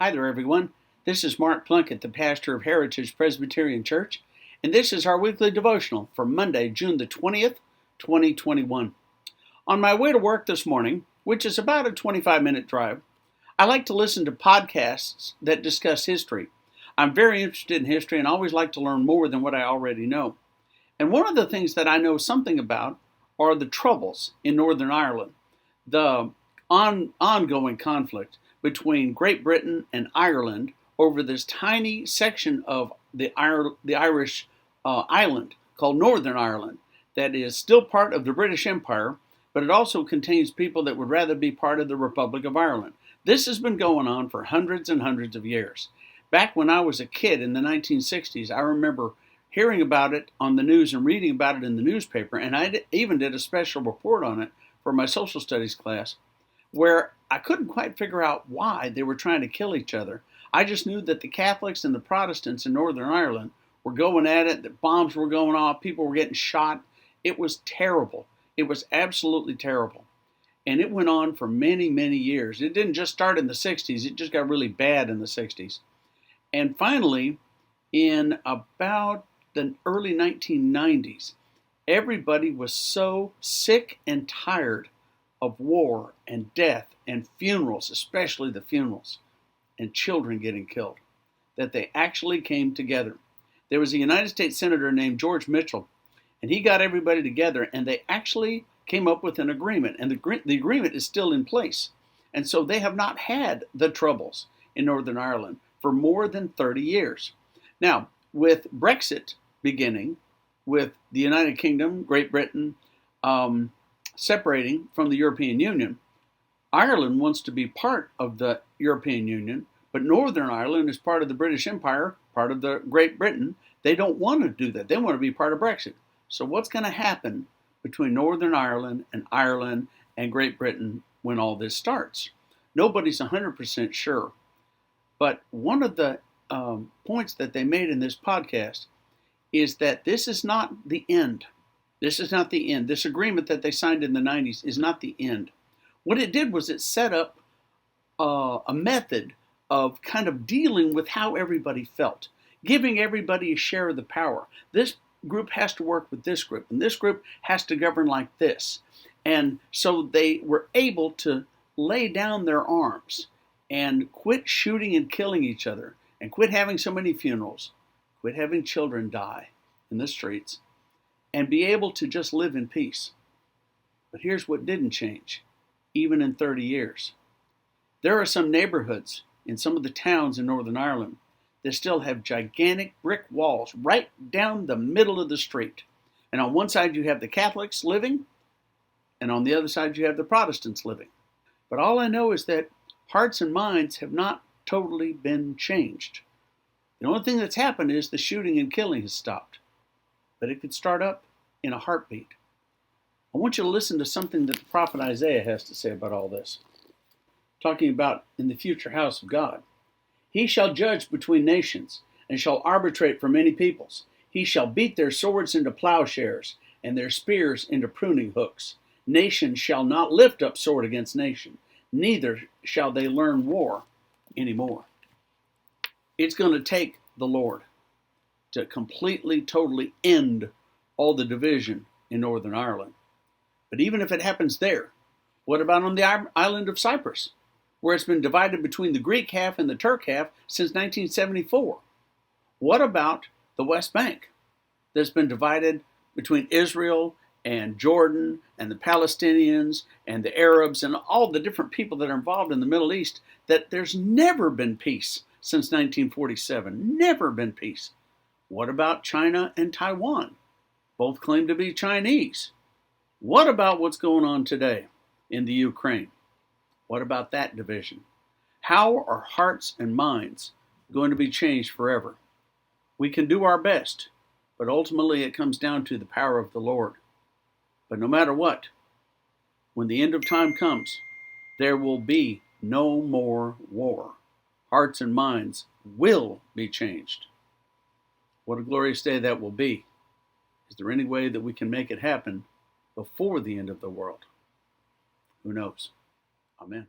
Hi there, everyone. This is Mark Plunkett, the pastor of Heritage Presbyterian Church, and this is our weekly devotional for Monday, June the 20th, 2021. On my way to work this morning, which is about a 25-minute drive, I like to listen to podcasts that discuss history. I'm very interested in history and always like to learn more than what I already know. And one of the things that I know something about are the troubles in Northern Ireland, the ongoing conflict between Great Britain and Ireland over this tiny section of the Irish island called Northern Ireland that is still part of the British Empire, but it also contains people that would rather be part of the Republic of Ireland. This has been going on for hundreds and hundreds of years. Back when I was a kid in the 1960s, I remember hearing about it on the news and reading about it in the newspaper, and I even did a special report on it for my social studies class, where I couldn't quite figure out why they were trying to kill each other. I just knew that the Catholics and the Protestants in Northern Ireland were going at it, that bombs were going off, people were getting shot. It was terrible. It was absolutely terrible. And it went on for many, many years. It didn't just start in the 60s, it just got really bad in the 60s. And finally, in about the early 1990s, everybody was so sick and tired of war and death and funerals, especially the funerals, and children getting killed, that they actually came together. There was a United States Senator named George Mitchell, and he got everybody together, and they actually came up with an agreement, and the agreement is still in place. And so they have not had the troubles in Northern Ireland for more than 30 years. Now, with Brexit beginning, with the United Kingdom, Great Britain, separating from the European Union, Ireland wants to be part of the European Union, but Northern Ireland is part of the British Empire, part of the Great Britain. They don't want to do that. They want to be part of Brexit. So what's going to happen between Northern Ireland and Great Britain when all this starts? Nobody's 100% sure. But one of the points that they made in this podcast is that this is not the end. This is not the end. This agreement that they signed in the 90s is not the end. What it did was it set up a method of kind of dealing with how everybody felt, giving everybody a share of the power. This group has to work with this group, and this group has to govern like this. And so they were able to lay down their arms and quit shooting and killing each other, and quit having so many funerals, quit having children die in the streets, and be able to just live in peace. But here's what didn't change, even in 30 years. There are some neighborhoods in some of the towns in Northern Ireland that still have gigantic brick walls right down the middle of the street. And on one side you have the Catholics living, and on the other side you have the Protestants living. But all I know is that hearts and minds have not totally been changed. The only thing that's happened is the shooting and killing has stopped. But it could start up in a heartbeat. I want you to listen to something that the prophet Isaiah has to say about all this. Talking about in the future house of God. He shall judge between nations, and shall arbitrate for many peoples. He shall beat their swords into plowshares, and their spears into pruning hooks. Nation shall not lift up sword against nation, neither shall they learn war anymore. It's going to take the Lord to completely, totally end all the division in Northern Ireland. But even if it happens there, what about on the island of Cyprus, where it's been divided between the Greek half and the Turk half since 1974? What about the West Bank, that's been divided between Israel and Jordan and the Palestinians and the Arabs and all the different people that are involved in the Middle East, that there's never been peace since 1947, never been peace? What about China and Taiwan? Both claim to be Chinese. What about what's going on today in the Ukraine? What about that division? How are hearts and minds going to be changed forever? We can do our best, but ultimately it comes down to the power of the Lord. But no matter what, when the end of time comes, there will be no more war. Hearts and minds will be changed. What a glorious day that will be. Is there any way that we can make it happen before the end of the world? Who knows? Amen.